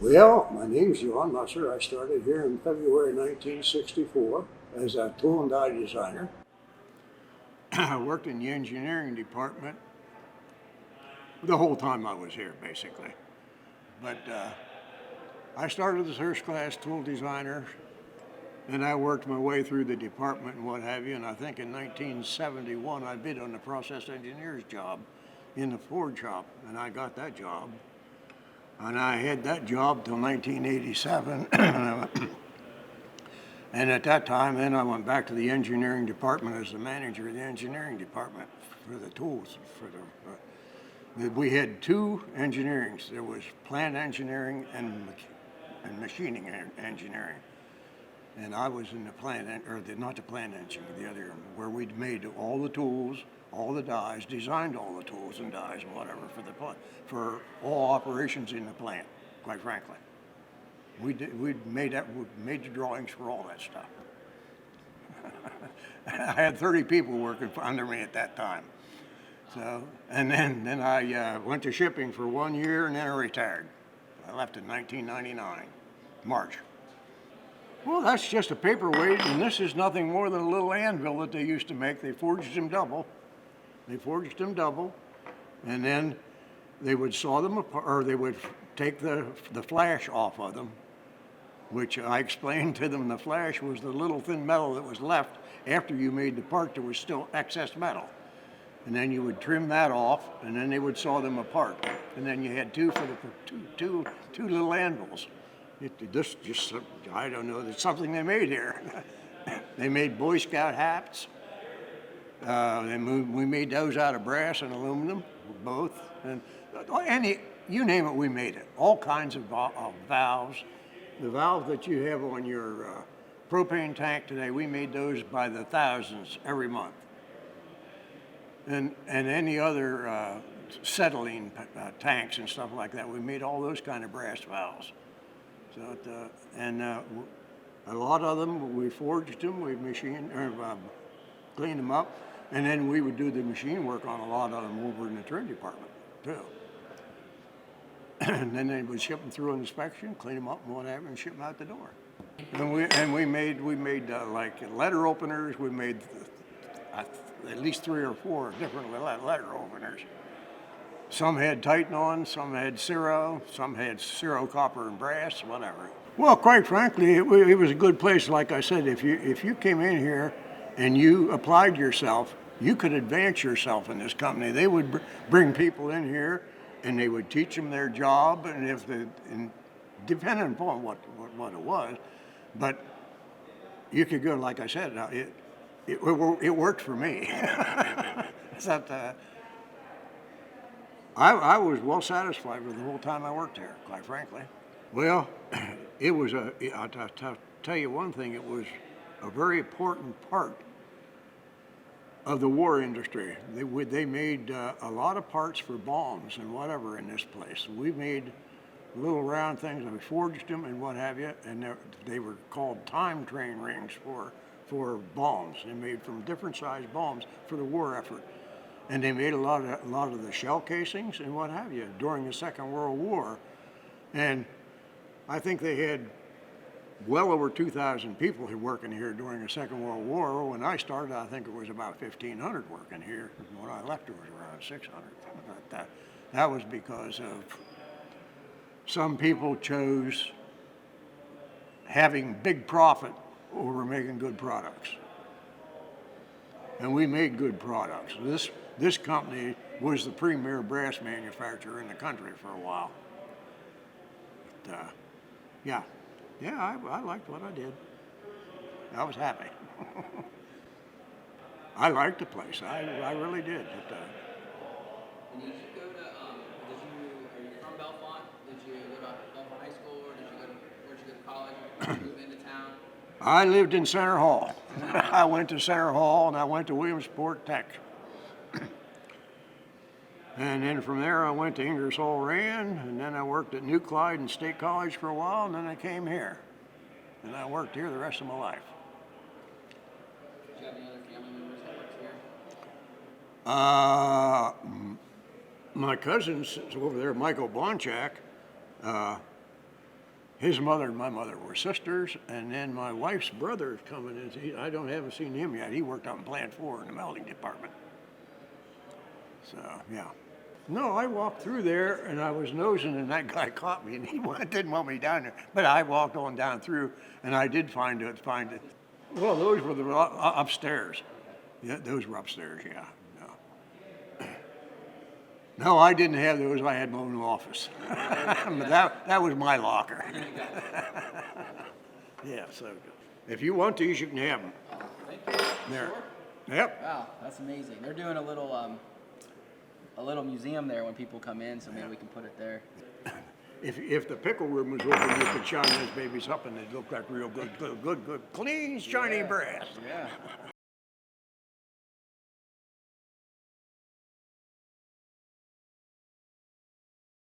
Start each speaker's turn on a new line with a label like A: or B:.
A: Well, my name's Musser. I started here in February 1964 as a tool and die designer. I worked in the engineering department the whole time I was here, basically. But I started as first class tool designer, and I worked my way through the department and what have you. And I think in 1971 I bid on the process engineer's job in the Ford shop, and I got that job. And I had that job till 1987. And at that time, then I went back to the engineering department as the manager of the engineering department for the tools. We had two engineerings. There was plant engineering and machining engineering. And I was in the not the plant engineering, the other, where we'd made all the tools, all the dies, designed all the tools and dies and whatever for the plant, for all operations in the plant, quite frankly. We made the drawings for all that stuff. I had 30 people working under me at that time. So, and then I went to shipping for 1 year, and then I retired. I left in 1999, March. Well, that's just a paperweight, and this is nothing more than a little anvil that they used to make. They forged them double. And then they would saw them apart, or they would take the flash off of them, which I explained to them. The flash was the little thin metal that was left after you made the part. There was still excess metal. And then you would trim that off, and then they would saw them apart. And then you had two little anvils. I don't know, it's something they made here. They made Boy Scout hats. We made those out of brass and aluminum, both. And you name it, we made it. All kinds of valves. The valve that you have on your propane tank today, we made those by the thousands every month. And any other settling tanks and stuff like that, we made all those kind of brass valves. So a lot of them, we forged them, we cleaned them up, and then we would do the machine work on a lot of them over in the trim department too. And then they would ship them through an inspection, clean them up and whatever, and ship them out the door. And we made like letter openers. We made at least 3 or 4 different letter openers. Some had Titan on, some had Cerro, some had Cerro copper and brass, whatever. Well, quite frankly, it was a good place. Like I said, if you came in here and you applied yourself, you could advance yourself in this company. They would bring people in here, and they would teach them their job, and depending upon what it was, but you could go. Like I said, it worked for me. I was well satisfied with the whole time I worked here, quite frankly. Well, I'll tell you one thing, it was a very important part of the war industry. They made a lot of parts for bombs and whatever in this place. We made little round things, and we forged them and what have you, and they were called time train rings for bombs. They made from different sized bombs for the war effort. And they made a lot of the shell casings and what have you during the Second World War. And I think they had well over 2,000 people working here during the Second World War. When I started, I think it was about 1,500 working here. When I left, it was around 600. But that was because of some people chose having big profit over making good products. And we made good products. This company was the premier brass manufacturer in the country for a while. But, yeah, I liked what I did. I was happy. I liked the place. I really did.
B: And did you go to, are you from Bellefonte? Did you go to Bellefonte High School, or where'd you go to college? Did you move into town?
A: I lived in Center Hall. I went to Center Hall, and I went to Williamsport Tech. And then from there, I went to Ingersoll Rand, and then I worked at New Clyde and State College for a while, and then I came here. And I worked here the rest of my life.
B: Did you have any other family members that worked here?
A: My cousin's over there, Michael Bonchak. His mother and my mother were sisters, and then my wife's brother is coming in. Haven't seen him yet. He worked out in Plant 4 in the melding department. So, yeah. No, I walked through there and I was nosing, and that guy caught me, and he didn't want me down there. But I walked on down through, and I did find it. Well, those were the upstairs. Yeah, those were upstairs. Yeah. No. No, I didn't have those. I had my own office. But that was my locker. Yeah. So, if you want these, you can have them.
B: Thank you.
A: There.
B: Sure.
A: Yep.
B: Wow, that's amazing. They're doing a little museum there when people come in, so maybe we can put it there.
A: If the pickle room was open, you could shine those babies up, and they'd look like real good, clean, shiny brass.
B: Yeah.